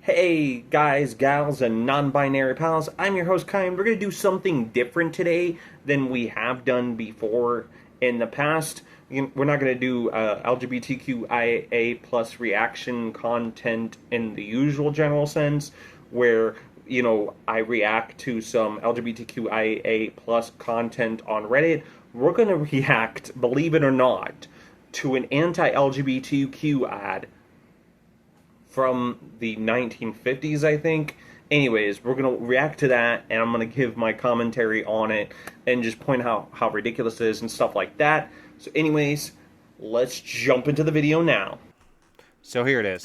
Hey guys, gals, and non-binary pals, I'm your host Kai, and we're going to do something different today than we have done before in the past. We're not going to do LGBTQIA plus reaction content in the usual general sense, where, I react to some LGBTQIA plus content on Reddit. We're going to react, believe it or not, to an anti-LGBTQ ad from the 1950s, I think. Anyways, we're going to react to that, and I'm going to give my commentary on it and just point out how ridiculous it is and stuff like that. So anyways, let's jump into the video now. So here it is.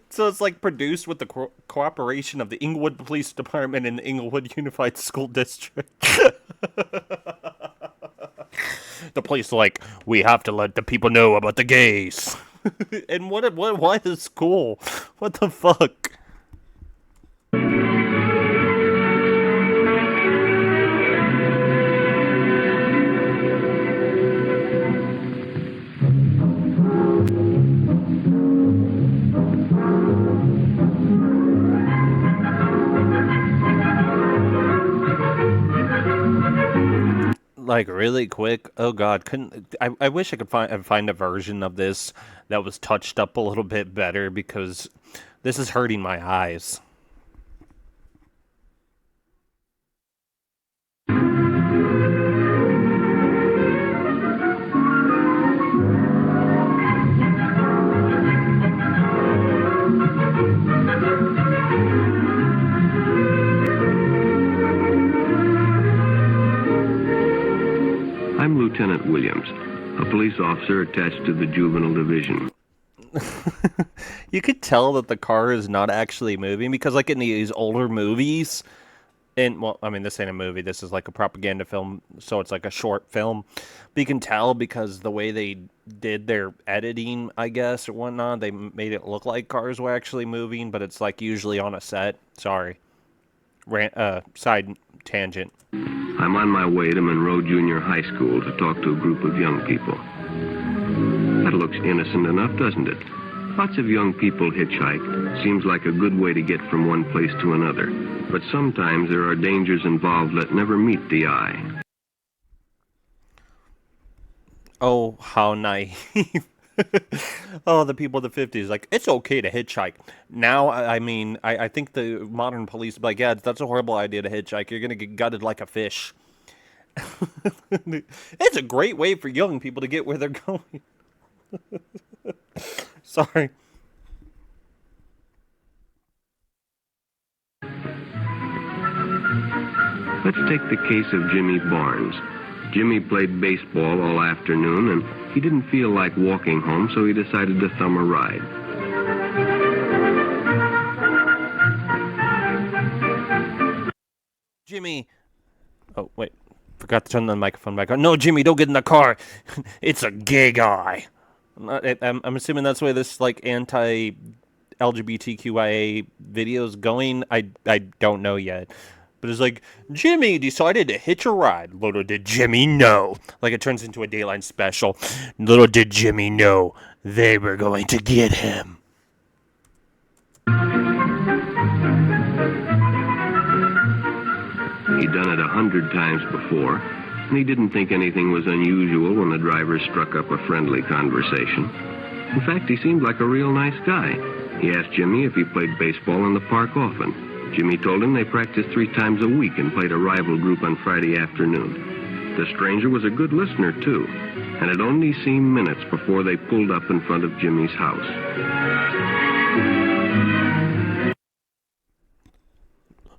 So it's like produced with the cooperation of the Inglewood Police Department and the Inglewood Unified School District. The police like, we have to let the people know about the gays. And why the school? What the fuck? Like really quick. Oh god, couldn't I wish I could find a version of this that was touched up a little bit better, because this is hurting my eyes. I'm Lieutenant Williams, a police officer attached to the Juvenile Division. You could tell that the car is not actually moving, because like in these older movies, and well, I mean, this ain't a movie, this is like a propaganda film, so it's like a short film. But you can tell because the way they did their editing, I guess, or whatnot, they made it look like cars were actually moving, but it's like usually on a set. Sorry. Side tangent. I'm on my way to Monroe Junior High School to talk to a group of young people. That looks innocent enough, doesn't it? Lots of young people hitchhike. Seems like a good way to get from one place to another. But sometimes there are dangers involved that never meet the eye. Oh, how naive. Oh, the people of the 50s, like, it's okay to hitchhike. Now, I mean, I think the modern police, like, yeah, that's a horrible idea to hitchhike. You're going to get gutted like a fish. It's a great way for young people to get where they're going. Sorry. Let's take the case of Jimmy Barnes. Jimmy played baseball all afternoon, and he didn't feel like walking home, so he decided to thumb a ride. Jimmy. Oh, wait. Forgot to turn the microphone back on. No, Jimmy, don't get in the car. It's a gay guy. I'm assuming that's why this, like, anti-LGBTQIA video is going. I don't know yet. But it's like, Jimmy decided to hitch a ride. Little did Jimmy know. Like it turns into a Dayline special. Little did Jimmy know they were going to get him. He'd done it 100 times before, and he didn't think anything was unusual when the driver struck up a friendly conversation. In fact, he seemed like a real nice guy. He asked Jimmy if he played baseball in the park often. Jimmy told him they practiced 3 times a week and played a rival group on Friday afternoon. The stranger was a good listener, too, and it only seemed minutes before they pulled up in front of Jimmy's house.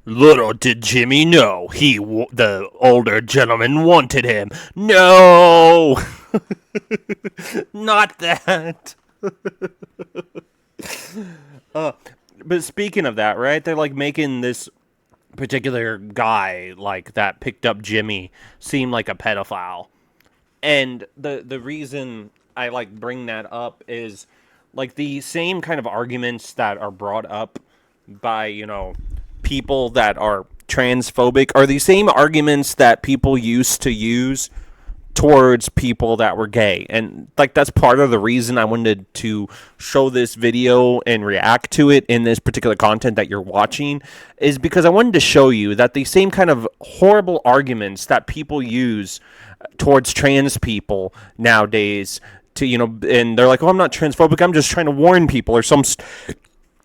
Little did Jimmy know the older gentleman wanted him. No! Not that! But speaking of that, right? They're like making this particular guy like that picked up Jimmy seem like a pedophile. And the reason I like bring that up is like the same kind of arguments that are brought up by, people that are transphobic are the same arguments that people used to use towards people that were gay. And like that's part of the reason I wanted to show this video and react to it in this particular content that you're watching, is because I wanted to show you that the same kind of horrible arguments that people use towards trans people nowadays to, and they're like, oh, I'm not transphobic, I'm just trying to warn people or some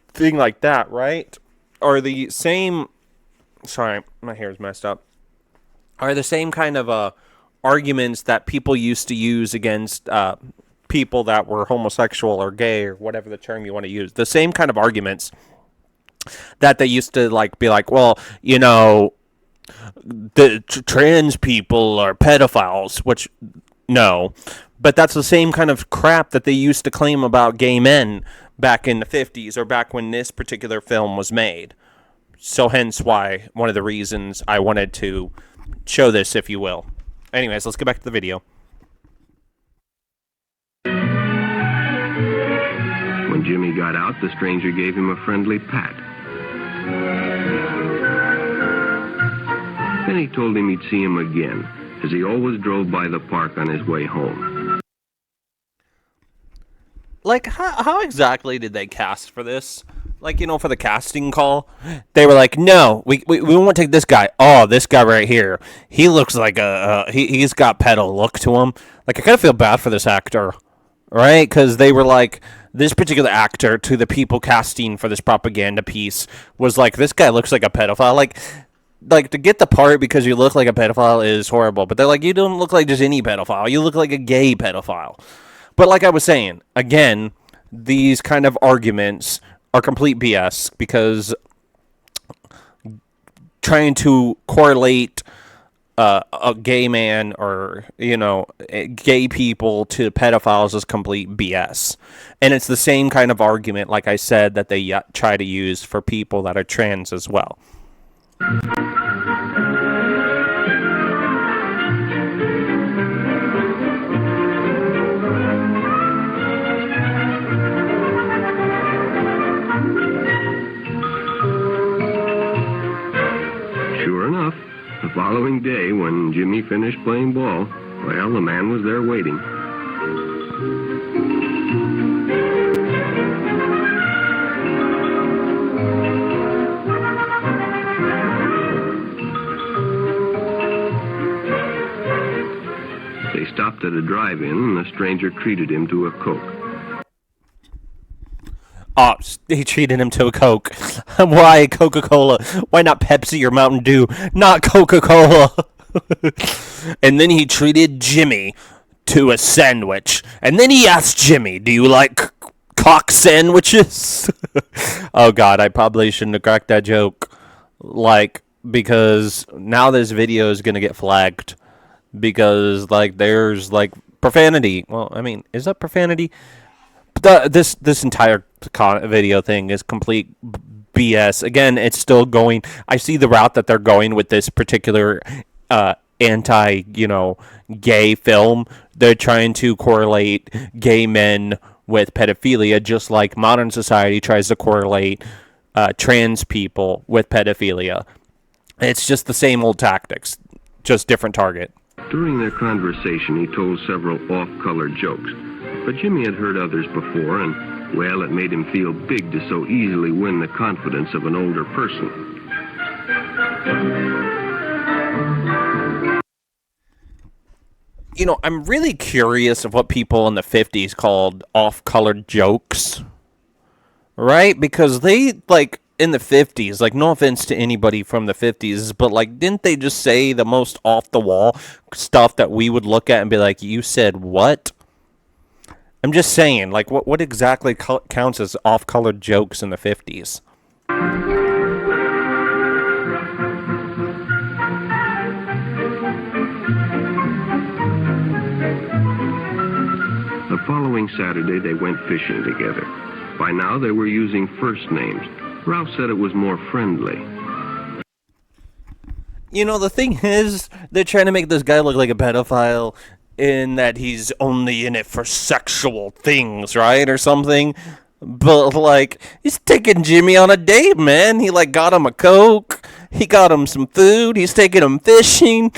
thing like that, right? Are the same, sorry, my hair's messed up, are the same kind of arguments that people used to use against people that were homosexual or gay or whatever the term you want to use. The same kind of arguments that they used to like be like, well, the trans people are pedophiles, which no, but that's the same kind of crap that they used to claim about gay men back in the 50s or back when this particular film was made. So hence why one of the reasons I wanted to show this, if you will. Anyways, let's get back to the video. When Jimmy got out, the stranger gave him a friendly pat. Then he told him he'd see him again, as he always drove by the park on his way home. Like, how exactly did they cast for this? Like, for the casting call, they were like, no, we won't take this guy. Oh, this guy right here. He looks like he's got pedo look to him. Like, I kind of feel bad for this actor, right? Because they were like, this particular actor to the people casting for this propaganda piece was like, this guy looks like a pedophile. Like to get the part because you look like a pedophile is horrible. But they're like, you don't look like just any pedophile. You look like a gay pedophile. But like I was saying, again, these kind of arguments are complete BS because trying to correlate a gay man or, gay people to pedophiles is complete BS. And it's the same kind of argument, like I said, that they try to use for people that are trans as well. Sure enough, the following day when Jimmy finished playing ball, well, the man was there waiting. They stopped at a drive-in and the stranger treated him to a Coke. Oh, he treated him to a Coke. Why Coca-Cola? Why not Pepsi or Mountain Dew? Not Coca-Cola. And then he treated Jimmy to a sandwich. And then he asked Jimmy, do you like cock sandwiches? Oh, God, I probably shouldn't have cracked that joke. Because now this video is going to get flagged. Because, there's, profanity. Well, I mean, is that profanity? This entire video thing is complete BS. Again, it's still going. I see the route that they're going with this particular anti-gay film. They're trying to correlate gay men with pedophilia, just like modern society tries to correlate trans people with pedophilia. It's just the same old tactics, just different target. During their conversation, he told several off-color jokes. But Jimmy had heard others before, and, well, it made him feel big to so easily win the confidence of an older person. I'm really curious of what people in the 50s called off-colored jokes, right? Because they, in the 50s, no offense to anybody from the 50s, but, didn't they just say the most off-the-wall stuff that we would look at and be like, you said what? I'm just saying, what exactly counts as off-colored jokes in the 50s? The following Saturday, they went fishing together. By now, they were using first names. Ralph said it was more friendly. The thing is, they're trying to make this guy look like a pedophile. in that he's only in it for sexual things, right? Or something. But, like, he's taking Jimmy on a date, man. He, like, got him a Coke. He got him some food. He's taking him fishing.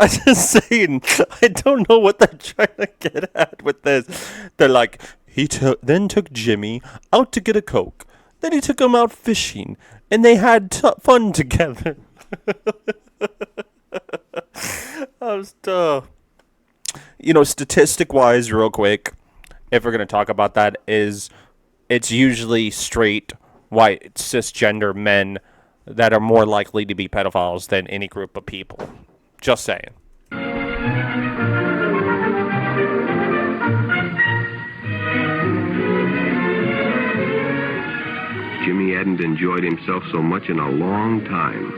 I'm just saying, I don't know what they're trying to get at with this. They're like, then took Jimmy out to get a Coke. Then he took him out fishing. And they had fun together. Statistic-wise, real quick, if we're going to talk about that, is it's usually straight, white, cisgender men that are more likely to be pedophiles than any group of people. Just saying. Jimmy hadn't enjoyed himself so much in a long time.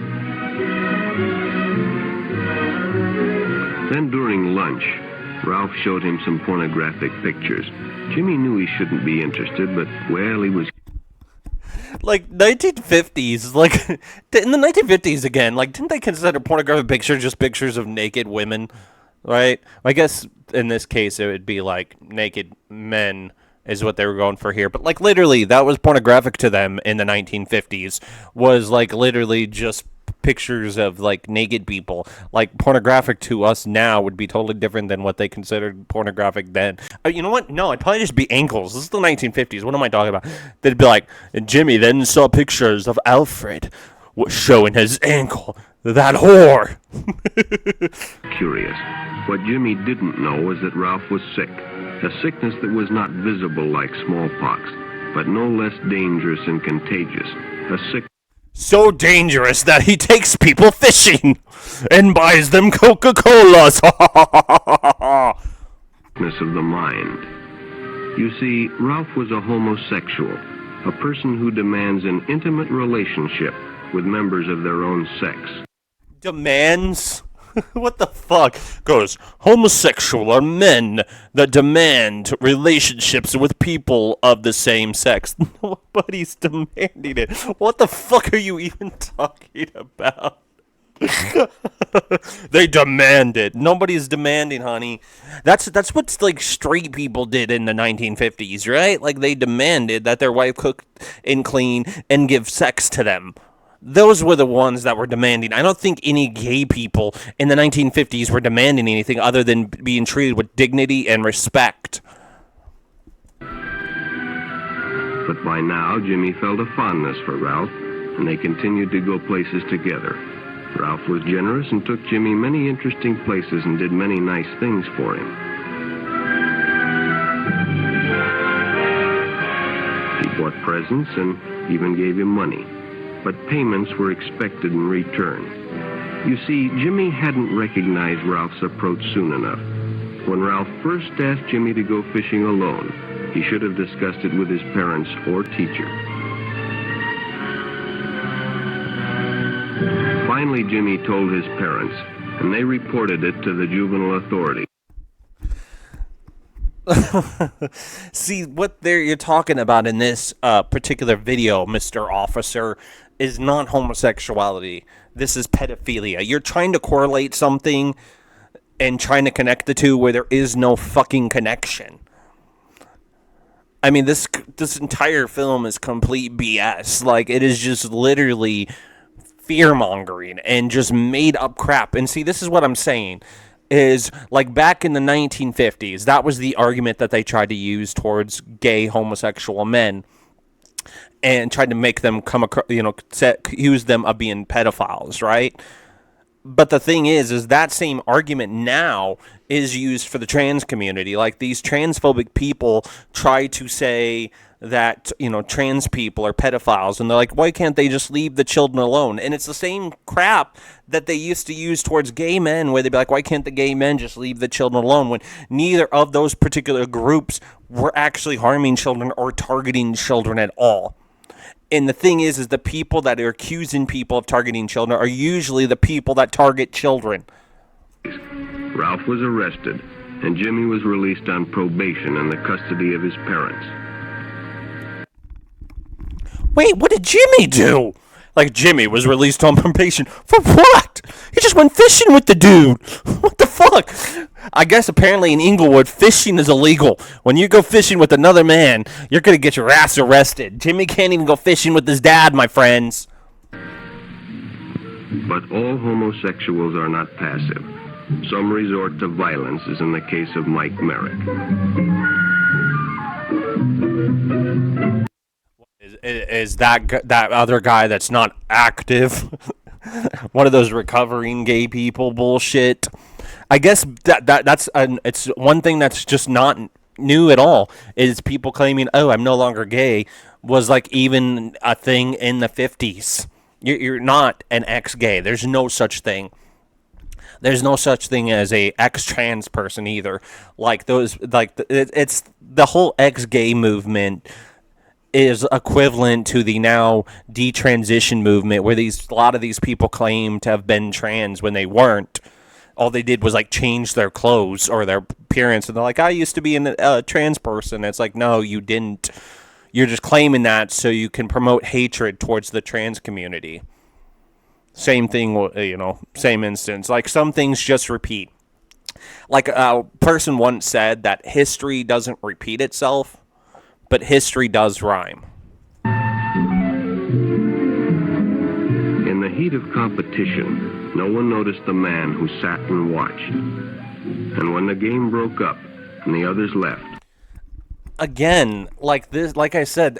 Then during lunch, Ralph showed him some pornographic pictures. Jimmy knew he shouldn't be interested, but, well, he was... Like, 1950s, like, in the 1950s again, like, didn't they consider pornographic pictures just pictures of naked women, right? I guess in this case it would be, like, naked men is what they were going for here. But, like, literally, that was pornographic to them in the 1950s, was, like, literally just pictures of, like, naked people. Like, pornographic to us now would be totally different than what they considered pornographic then. You know what? No, it'd probably just be ankles. This is the 1950s. What am I talking about? They'd be like, Jimmy then saw pictures of Alfred showing his ankle. That whore! Curious. What Jimmy didn't know was that Ralph was sick. A sickness that was not visible like smallpox, but no less dangerous and contagious. A sickness so dangerous that he takes people fishing and buys them Coca-Colas. of the mind. You see, Ralph was a homosexual, a person who demands an intimate relationship with members of their own sex. Demands? What the fuck? Goes, homosexual are men that demand relationships with people of the same sex. Nobody's demanding it. What the fuck are you even talking about? They demand it. Nobody's demanding, honey. That's what, like, straight people did in the 1950s, right? Like, they demanded that their wife cook and clean and give sex to them. Those were the ones that were demanding. I don't think any gay people in the 1950s were demanding anything other than being treated with dignity and respect. But by now, Jimmy felt a fondness for Ralph, and they continued to go places together. Ralph was generous and took Jimmy many interesting places and did many nice things for him. He bought presents and even gave him money. But payments were expected in return. You see, Jimmy hadn't recognized Ralph's approach soon enough. When Ralph first asked Jimmy to go fishing alone, he should have discussed it with his parents or teacher. Finally, Jimmy told his parents, and they reported it to the juvenile authority. See, what you're talking about in this particular video, Mr. Officer, is not homosexuality. This is pedophilia. You're trying to correlate something and trying to connect the two where there is no fucking connection. I mean, this entire film is complete BS. Like, it is just literally fear-mongering and just made-up crap. And see, this is what I'm saying. Is, like, back in the 1950s, that was the argument that they tried to use towards gay homosexual men and tried to make them come across, accuse them of being pedophiles, right? But the thing is that same argument now is used for the trans community. Like, these transphobic people try to say that, trans people are pedophiles, and they're like, why can't they just leave the children alone? And it's the same crap that they used to use towards gay men, where they'd be like, why can't the gay men just leave the children alone, when neither of those particular groups were actually harming children or targeting children at all. And the thing is the people that are accusing people of targeting children are usually the people that target children. Ralph was arrested, and Jimmy was released on probation in the custody of his parents. Wait, what did Jimmy do? Like, Jimmy was released on probation for what? He just went fishing with the dude. What the fuck? I guess apparently in Inglewood, fishing is illegal. When you go fishing with another man, you're gonna get your ass arrested. Jimmy can't even go fishing with his dad, my friends. But all homosexuals are not passive. Some resort to violence, as in the case of Mike Merrick. Is that other guy that's not active? One of those recovering gay people bullshit. I guess it's one thing that's just not new at all is people claiming, oh, I'm no longer gay, was like even a thing in the 50s. You're not an ex-gay. There's no such thing. There's no such thing as a ex-trans person either. Like those, it's the whole ex-gay movement is equivalent to the now detransition movement, where a lot of these people claim to have been trans when they weren't. All they did was like change their clothes or their appearance, and they're like, I used to be a trans person. It's like, no, you didn't. You're just claiming that so you can promote hatred towards the trans community. Same thing, same instance. Like, some things just repeat. Like a person once said that history doesn't repeat itself, but history does rhyme. In the heat of competition, no one noticed the man who sat and watched. And when the game broke up and the others left, again, like I said,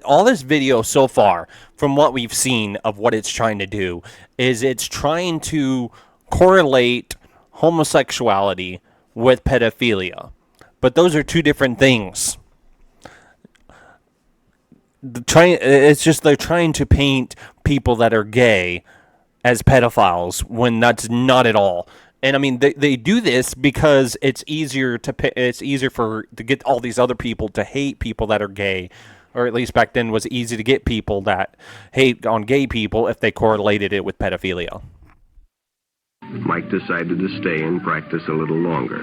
all this video so far, from what we've seen of what it's trying to do, is it's trying to correlate homosexuality with pedophilia. But those are two different things. They're trying to paint people that are gay as pedophiles when that's not at all. And I mean, they do this because it's easier to get all these other people to hate people that are gay, or at least back then was easy to get people that hate on gay people if they correlated it with pedophilia. Mike decided to stay and practice a little longer.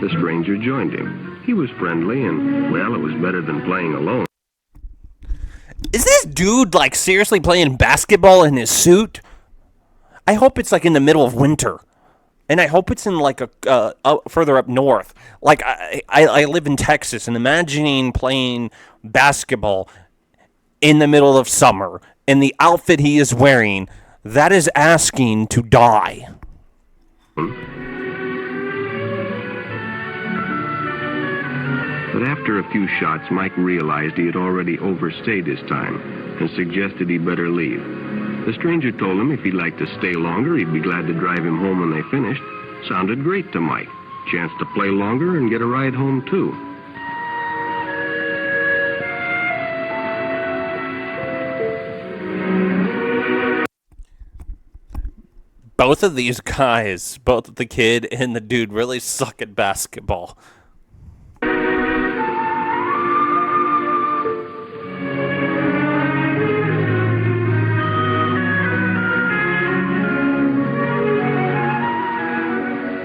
The stranger joined him. He was friendly, and, well, it was better than playing alone. Is this dude, like, seriously playing basketball in his suit? I hope it's, like, in the middle of winter. And I hope it's in, like, further up north. Like, I live in Texas, and imagining playing basketball in the middle of summer, and the outfit he is wearing, that is asking to die. But after a few shots, Mike realized he had already overstayed his time and suggested he better leave. The stranger told him if he'd like to stay longer, he'd be glad to drive him home when they finished. Sounded great to Mike. Chance to play longer and get a ride home, too. Both of these guys, both the kid and the dude, really suck at basketball.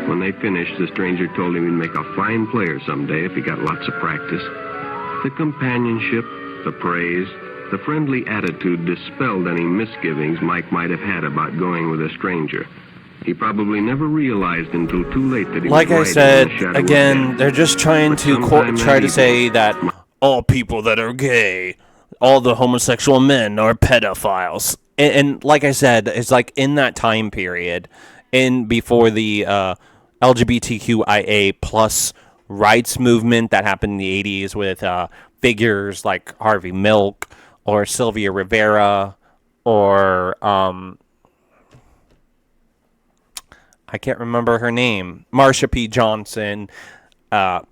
When they finished, the stranger told him he'd make a fine player someday if he got lots of practice. The companionship, the praise, the friendly attitude dispelled any misgivings Mike might have had about going with a stranger. He probably never realized until too late that he like was I right said, in the shadow again, of death. they're just trying But to sometime try that to say evening, that all people that are gay, all the homosexual men are pedophiles. And like I said, it's like in that time period, in before the LGBTQIA plus rights movement that happened in the 80s with figures like Harvey Milk or Sylvia Rivera or I can't remember her name, Marsha P. Johnson, and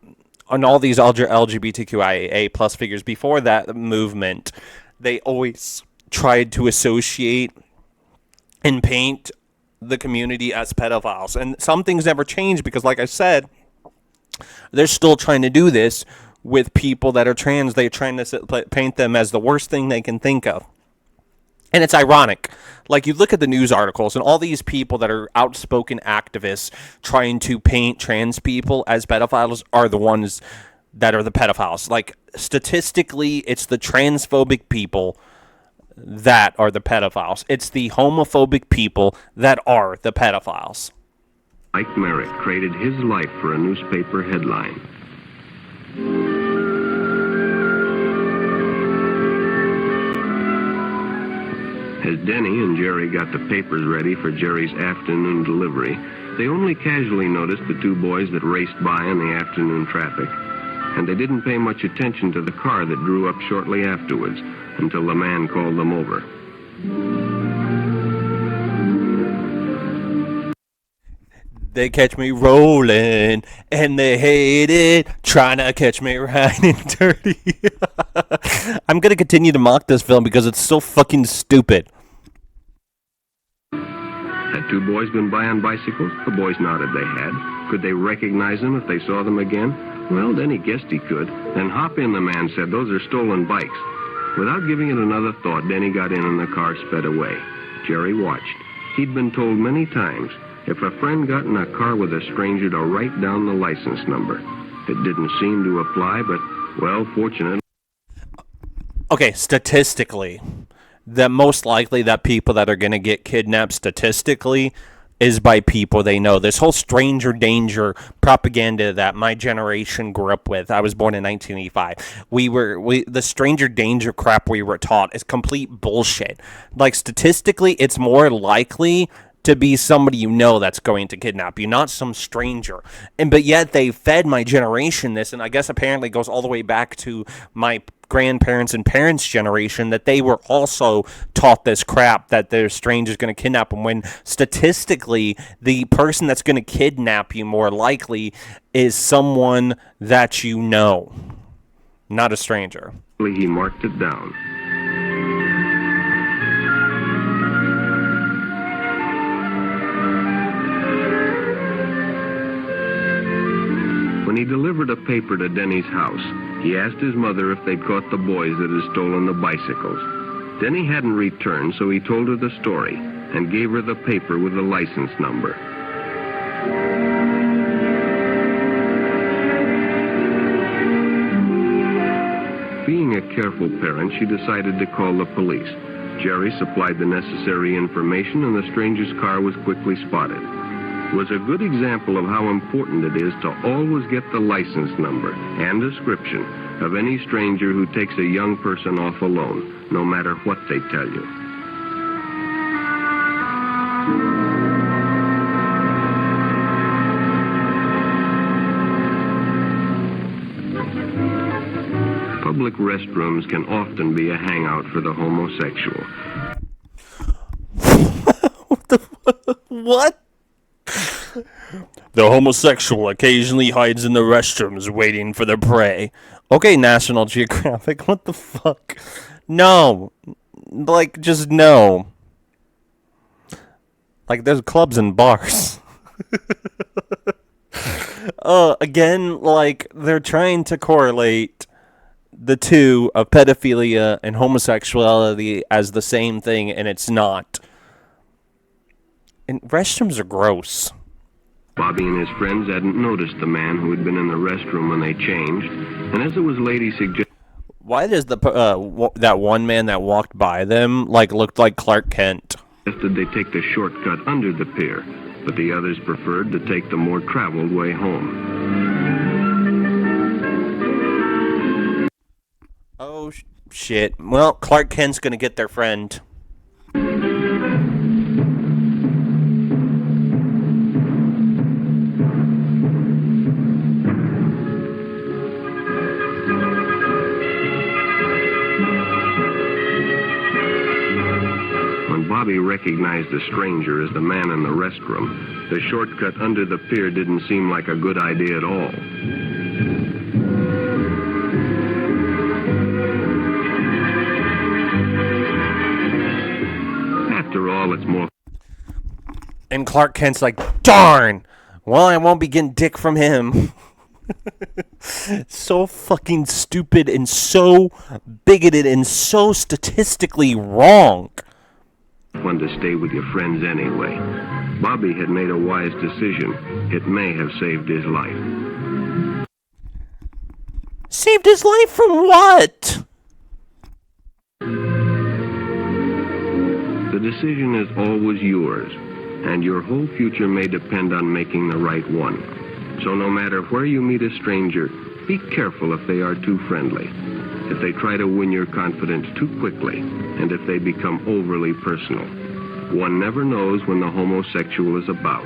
all these LGBTQIA plus figures before that movement, they always tried to associate and paint the community as pedophiles. And some things never change because, like I said, they're still trying to do this with people that are trans. They're trying to paint them as the worst thing they can think of. And it's ironic. Like, you look at the news articles and all these people that are outspoken activists trying to paint trans people as pedophiles are the ones that are the pedophiles. Like, statistically, it's the transphobic people that are the pedophiles. It's the homophobic people that are the pedophiles. Mike Merritt traded his life for a newspaper headline. As Denny and Jerry got the papers ready for Jerry's afternoon delivery, they only casually noticed the two boys that raced by in the afternoon traffic, and they didn't pay much attention to the car that drew up shortly afterwards until the man called them over. They catch me rolling, and they hate it, trying to catch me riding dirty. I'm going to continue to mock this film because it's so fucking stupid. Had two boys been by on bicycles? The boys nodded they had. Could they recognize them if they saw them again? Well, then he guessed he could. Then hop in, the man said. Those are stolen bikes. Without giving it another thought, Denny got in and the car sped away. Jerry watched. He'd been told many times, if a friend got in a car with a stranger, to write down the license number. It didn't seem to apply, but, well, fortunately. Okay, statistically, the most likely that people that are going to get kidnapped statistically is by people they know. This whole stranger danger propaganda that my generation grew up with. I was born in 1985. The stranger danger crap we were taught is complete bullshit. Like, statistically, it's more likely to be somebody you know that's going to kidnap you, not some stranger. But yet they fed my generation this, and I guess apparently it goes all the way back to my grandparents and parents' generation, that they were also taught this crap that their stranger's going to kidnap them, when statistically the person that's going to kidnap you more likely is someone that you know, not a stranger. He marked it down. When he delivered a paper to Denny's house, he asked his mother if they'd caught the boys that had stolen the bicycles. Denny hadn't returned, so he told her the story and gave her the paper with the license number. Being a careful parent, she decided to call the police. Jerry supplied the necessary information, and the stranger's car was quickly spotted. It was a good example of how important it is to always get the license number and description of any stranger who takes a young person off alone, no matter what they tell you. Public restrooms can often be a hangout for the homosexual. What? The homosexual occasionally hides in the restrooms waiting for their prey. Okay, National Geographic, what the fuck? No. Like, just no. Like, there's clubs and bars. Again, like, they're trying to correlate the two of pedophilia and homosexuality as the same thing, and it's not. And restrooms are gross. Bobby and his friends hadn't noticed the man who had been in the restroom when they changed, and as it was lady suggested... Why does that one man that walked by them, like, looked like Clark Kent? ...suggested they take the shortcut under the pier, but the others preferred to take the more traveled way home. Oh, shit. Well, Clark Kent's gonna get their friend. Bobby recognized the stranger as the man in the restroom. The shortcut under the pier didn't seem like a good idea at all. After all, it's more... And Clark Kent's like, darn! Well, I won't be getting dick from him. So fucking stupid and so bigoted and so statistically wrong. Fun to stay with your friends anyway. Bobby had made a wise decision. It may have saved his life. Saved his life from what? The decision is always yours, and your whole future may depend on making the right one. So no matter where you meet a stranger, be careful if they are too friendly, if they try to win your confidence too quickly, and if they become overly personal. One never knows when the homosexual is about.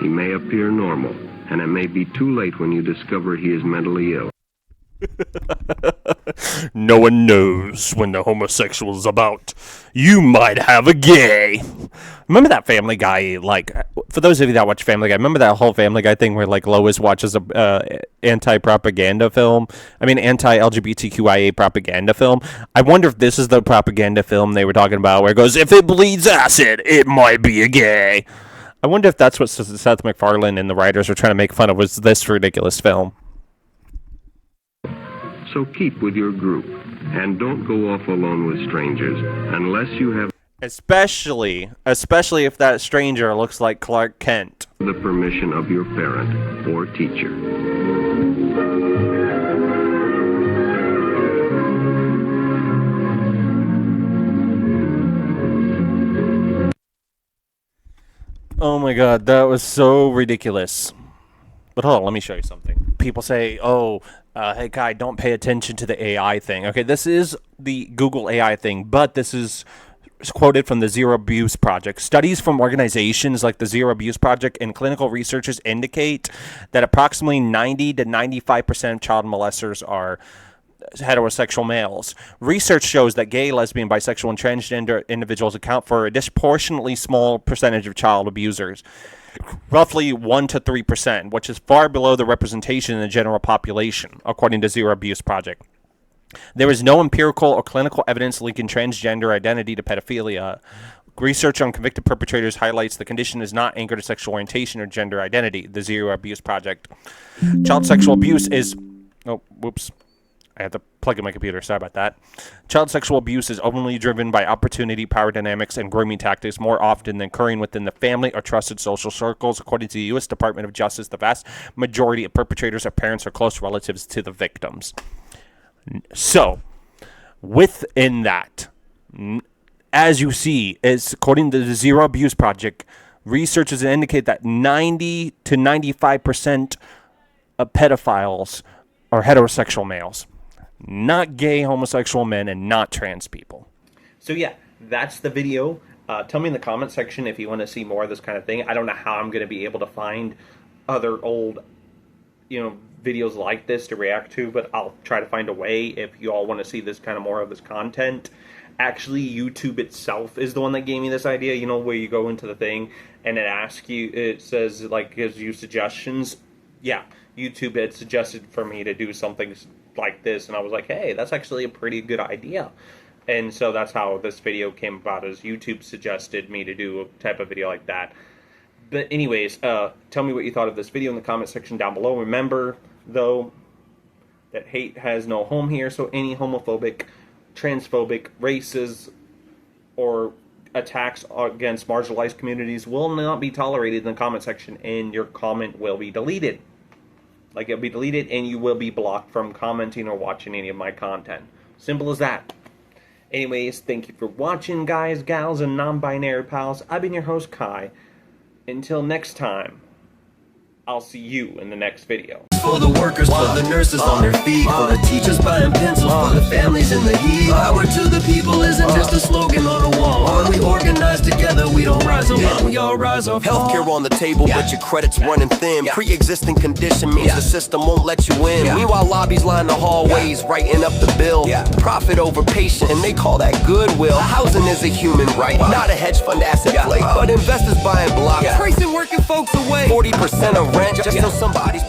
He may appear normal, and it may be too late when you discover he is mentally ill. No one knows when the homosexual is about. You might have a gay. Remember that Family Guy, like, for those of you that watch Family Guy, remember that whole Family Guy thing where, like, Lois watches a anti-propaganda film? I mean, anti-LGBTQIA propaganda film? I wonder if this is the propaganda film they were talking about where it goes, if it bleeds acid, it might be a gay. I wonder if that's what Seth MacFarlane and the writers were trying to make fun of, was this ridiculous film. So keep with your group, and don't go off alone with strangers, unless you have Especially if that stranger looks like Clark Kent. the permission of your parent or teacher. Oh my god, that was so ridiculous. But hold on, let me show you something. People say, hey Kai, don't pay attention to the AI thing. Okay, this is the Google AI thing, but this is quoted from the Zero Abuse Project. Studies from organizations like the Zero Abuse Project and clinical researchers indicate that approximately 90 to 95% of child molesters are heterosexual males. Research shows that gay, lesbian, bisexual, and transgender individuals account for a disproportionately small percentage of child abusers. Roughly 1 to 3%, which is far below the representation in the general population, according to Zero Abuse Project. There is no empirical or clinical evidence linking transgender identity to pedophilia. Research on convicted perpetrators highlights the condition is not anchored to sexual orientation or gender identity, the Zero Abuse Project. Child sexual abuse is... Oh, whoops. I had to plug in my computer. Sorry about that. Child sexual abuse is openly driven by opportunity, power dynamics, and grooming tactics more often than occurring within the family or trusted social circles. According to the U.S. Department of Justice, the vast majority of perpetrators are parents or close relatives to the victims. So, within that, as you see, is according to the Zero Abuse Project, researchers indicate that 90 to 95% of pedophiles are heterosexual males. Not gay homosexual men and not trans people. So yeah, that's the video. Tell me in the comment section if you want to see more of this kind of thing. I don't know how I'm going to be able to find other old, videos like this to react to, but I'll try to find a way if you all want to see this kind of more of this content. Actually, YouTube itself is the one that gave me this idea, where you go into the thing and it says, like, gives you suggestions. Yeah, YouTube had suggested for me to do something like this, and I was like, hey, that's actually a pretty good idea. And so that's how this video came about, is YouTube suggested me to do a type of video like that. But anyways, tell me what you thought of this video in the comment section down below. Remember, though, that hate has no home here, so any homophobic, transphobic, racist, or attacks against marginalized communities will not be tolerated in the comment section, and your comment will be deleted. Like, it'll be deleted, and you will be blocked from commenting or watching any of my content. Simple as that. Anyways, thank you for watching, guys, gals, and non-binary pals. I've been your host, Kai. Until next time, I'll see you in the next video. For the workers, for the nurses on their feet, for the teachers buying pencils, for the families in the heat. Power to the people isn't just a slogan on a wall. When we organize together, we don't rise up, we all rise up. Healthcare on the table, but your credit's running thin. Pre-existing condition means the system won't let you in. Meanwhile, lobbies line the hallways, writing up the bill. Profit over patient, and they call that goodwill. Housing is a human right, not a hedge fund asset play. But investors buying blocks, pricing working folks away. 40% of rent, just so somebody's